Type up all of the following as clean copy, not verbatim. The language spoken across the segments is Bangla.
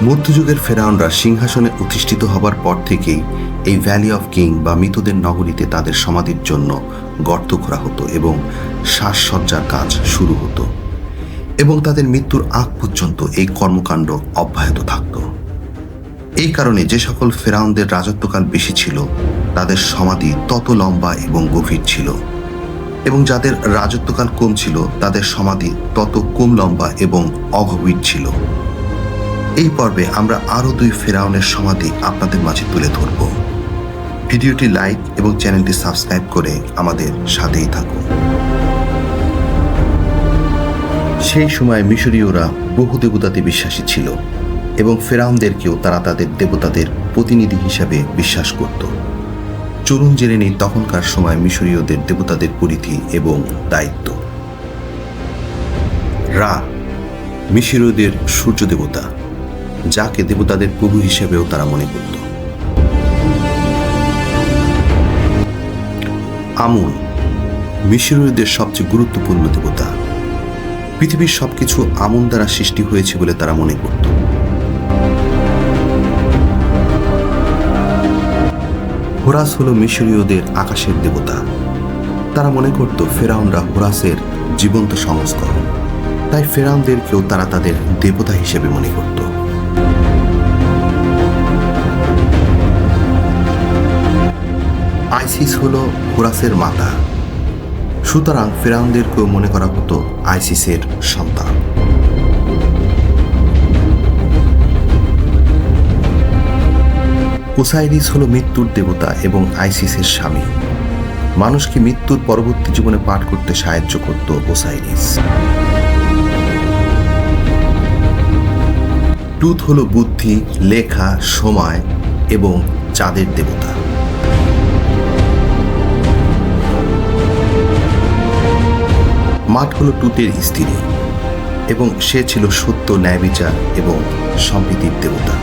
মধ্যযুগের ফেরাউনরা সিংহাসনে অধিষ্ঠিত হবার পর থেকেই এই ভ্যালি অফ কিং বা মৃতদের নগরীতে তাদের সমাধির জন্য গর্ত খোঁড়া হতো এবং শ্বাসসজ্জার কাজ শুরু হতো এবং তাদের মৃত্যুর আগ পর্যন্ত এই কর্মকাণ্ড অব্যাহত থাকত। এই কারণে যে সকল ফেরাউনদের রাজত্বকাল বেশি ছিল তাদের সমাধি তত লম্বা এবং গভীর ছিল, এবং যাদের রাজত্বকাল কম ছিল তাদের সমাধি তত কম লম্বা এবং অগভীর ছিল। এই পর্বে আমরা আরও 2 ফেরাউনের সমাধি আপনাদের মাঝে তুলে ধরব। ভিডিওটি লাইক এবং চ্যানেলটি সাবস্ক্রাইব করে আমাদের সাথেই থাকুন। সেই সময় মিশরীয়রা বহু দেবতাতে বিশ্বাসী ছিল এবং ফেরাউনদেরকেও তারা তাদের দেবতাদের প্রতিনিধি হিসাবে বিশ্বাস করত। চলুন জেনে নিই তখনকার সময় মিশরীয়দের দেবতাদের পরিধি এবং দায়িত্ব। রা মিশরীয়দের সূর্য দেবতা, যাকে দেবতাদের প্রভু হিসেবেও তারা মনে করত। আমুন মিশরীয়দের সবচেয়ে গুরুত্বপূর্ণ দেবতা। পৃথিবীর সবকিছু আমুন দ্বারা সৃষ্টি হয়েছে বলে তারা মনে করত। হোরাস হল মিশরীয়দের আকাশের দেবতা। তারা মনে করত ফেরাউনরা হোরাসের জীবন্ত সংস্করণ, তাই ফেরাউনদেরকেও তারা তাদের দেবতা হিসেবে মনে করত। আইসিস হল হোরাসের মাতা, সুতরাং ফেরাউনদেরকেও মনে করা হতো আইসিসের সন্তান। ওসাইরিস হল মৃত্যুর দেবতা এবং আইসিসের স্বামী। মানুষকে মৃত্যুর পরবর্তী জীবনে পাঠ করতে সাহায্য করত ওসাইরিস। টুথ হল বুদ্ধি, লেখা, সময় এবং চাঁদের দেবতা। মাট হল টুথের স্ত্রী এবং সে ছিল সত্য, ন্যায় বিচার এবং সম্প্রীতির দেবতা।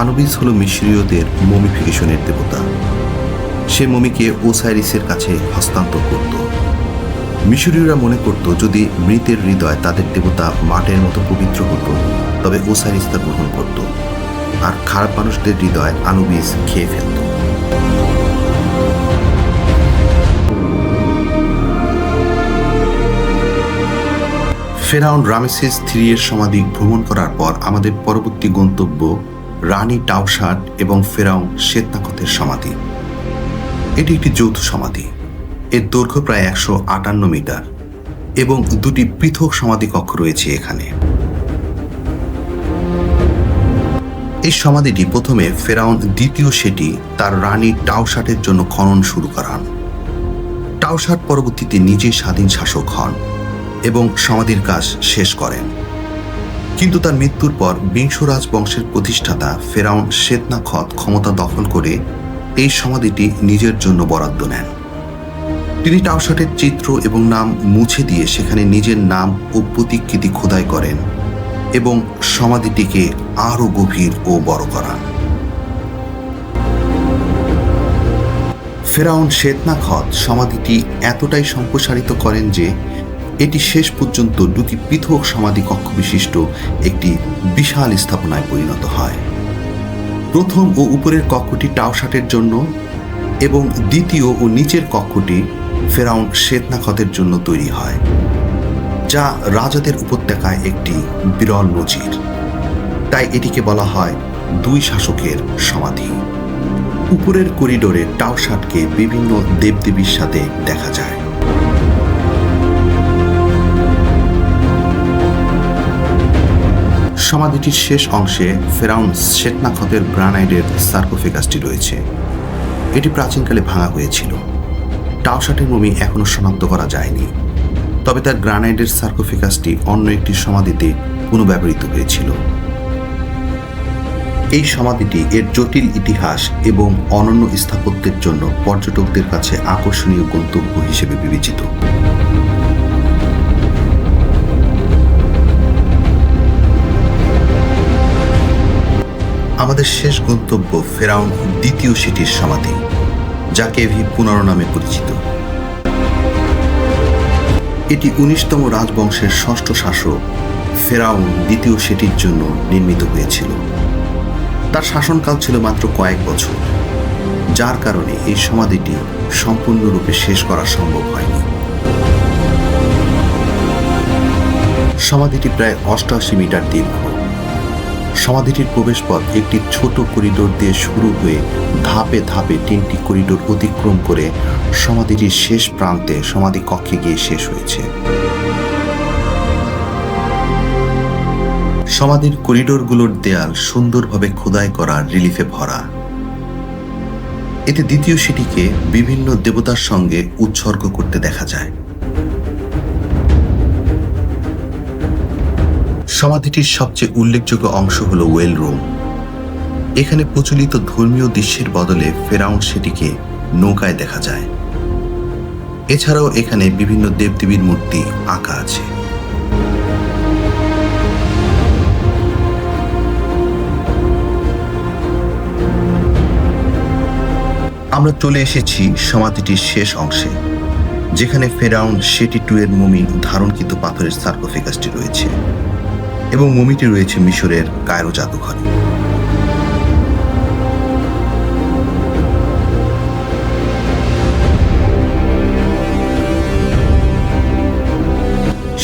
আনুবিস হল মিশরীয়দের মমিফিকেশনের দেবতা। সে মমিকে ওসাইরিসের কাছে হস্তান্তর করত। মিশরীয়রা মনে করত যদি মৃতের হৃদয় তাদের দেবতা মাটের মতো পবিত্র হতো তবে ওসাইরিস তা গ্রহণ করত, আর খারাপ মানুষদের হৃদয় আনুবিস খেয়ে ফেলত। ফেরাউন রামেসিস III এর সমাধি ভ্রমণ করার পর আমাদের পরবর্তী গন্তব্য রানী টাউসাট এবং ফেরাউন শ্বেতনাখতের সমাধি। এটি একটি যৌথ সমাধি। এর দৈর্ঘ্য প্রায় 158 মিটার এবং 2টি পৃথক সমাধি কক্ষ রয়েছে এখানে। এই সমাধিটি প্রথমে ফেরাউন দ্বিতীয় সেটি তার রানী টাউসাটের জন্য খনন শুরু করান। টাউসাট পরবর্তীতে নিজে স্বাধীন শাসক হন এবং সমাধির কাজ শেষ করেন, কিন্তু তার মৃত্যুর পর বিংশ রাজবংশের প্রতিষ্ঠাতা ফেরাউন শ্বেতনাখত ক্ষমতা দখল করে এই সমাধিটি নিজের জন্য বরাদ্দ নেন। তিনি টাউসাটের চিত্র এবং নাম মুছে দিয়ে সেখানে নিজের নাম ও প্রতিকৃতি খোদাই করেন এবং সমাধিটিকে আরও গভীর ও বড় করান। ফেরাউন শ্বেতনাখত সমাধিটি এতটাই সম্প্রসারিত করেন যে এটি শেষ পর্যন্ত 2টি পৃথক সমাধি কক্ষ বিশিষ্ট একটি বিশাল স্থাপনায় পরিণত হয়। প্রথম ও উপরের কক্ষটি টাউসাটের জন্য এবং দ্বিতীয় ও নিচের কক্ষটি ফেরাউন শ্বেতনাখতের জন্য তৈরি হয়, যা রাজাদের উপত্যকায় একটি বিরল নজির। তাই এটিকে বলা হয় 2 শাসকের সমাধি। উপরের করিডোরে টাউসাটকে বিভিন্ন দেবদেবীর সাথে দেখা যায়। সমাধিটির শেষ অংশে ফেরাউন শ্বেতনাখতের গ্রানাইটের সার্কোফেগাসটি রয়েছে। এটি প্রাচীনকালে ভাঙা হয়েছিল। টাউসাটের মমি এখনও শনাক্ত করা যায়নি, তবে তার গ্রানাইটের সার্কোফেগাসটি অন্য একটি সমাধিতে পুনঃব্যবহৃত হয়েছিল। এই সমাধিটি এর জটিল ইতিহাস এবং অনন্য স্থাপত্যের জন্য পর্যটকদের কাছে আকর্ষণীয় গন্তব্য হিসেবে বিবেচিত। আমাদের শেষ গন্তব্য ফেরাউন দ্বিতীয় সেটির সমাধি, যা কেভি পুনর নামে পরিচিত। এটি 19তম রাজবংশের ষষ্ঠ শাসক ফেরাউন দ্বিতীয় সেটির জন্য নির্মিত হয়েছিল। তার শাসনকাল ছিল মাত্র কয়েক বছর, যার কারণে এই সমাধিটি সম্পূর্ণরূপে শেষ করা সম্ভব হয়নি। সমাধিটি প্রায় 88 মিটার দীর্ঘ। সমাধিটির প্রবেশপথ একটি ছোট করিডোর দিয়ে শুরু হয়ে ধাপে ধাপে 3টি করিডোর অতিক্রম করে সমাধিটির শেষ প্রান্তে সমাধি কক্ষে গিয়ে শেষ হয়েছে। সমাধির করিডোরগুলোর দেয়াল সুন্দরভাবে খোদাই করা রিলিফে ভরা। এতে দ্বিতীয় সেটিকে বিভিন্ন দেবতার সঙ্গে উৎসর্গ করতে দেখা যায়। সমাধিটির সবচেয়ে উল্লেখযোগ্য অংশ হল ওয়েল রুম। এখানে প্রচলিত ধর্মীয় দৃশ্যের বদলে ফেরাউন সেটিকে নৌকায় দেখা যায়। এছাড়াও এখানে বিভিন্ন দেবদেবীর মূর্তি আঁকা আছে। আমরা চলে এসেছি সমাধিটির শেষ অংশে, যেখানে ফেরাউন সেটি 2 এর মমি ধারণকৃত পাথরের সার্কোফেগাসটি রয়েছে এবং মমিটি রয়েছে মিশরের কায়রো জাদুঘরে।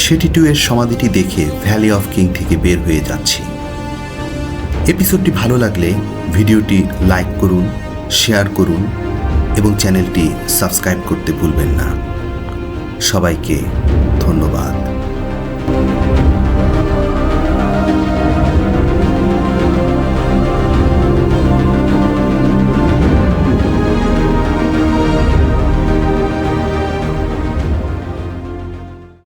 সেটি 2 এর সমাধিটি দেখে ভ্যালি অফ কিং থেকে বের হয়ে যাচ্ছি। এপিসোডটি ভালো লাগলে ভিডিওটি লাইক করুন, শেয়ার করুন এবং চ্যানেলটি সাবস্ক্রাইব করতে ভুলবেন না। সবাইকে ধন্যবাদ।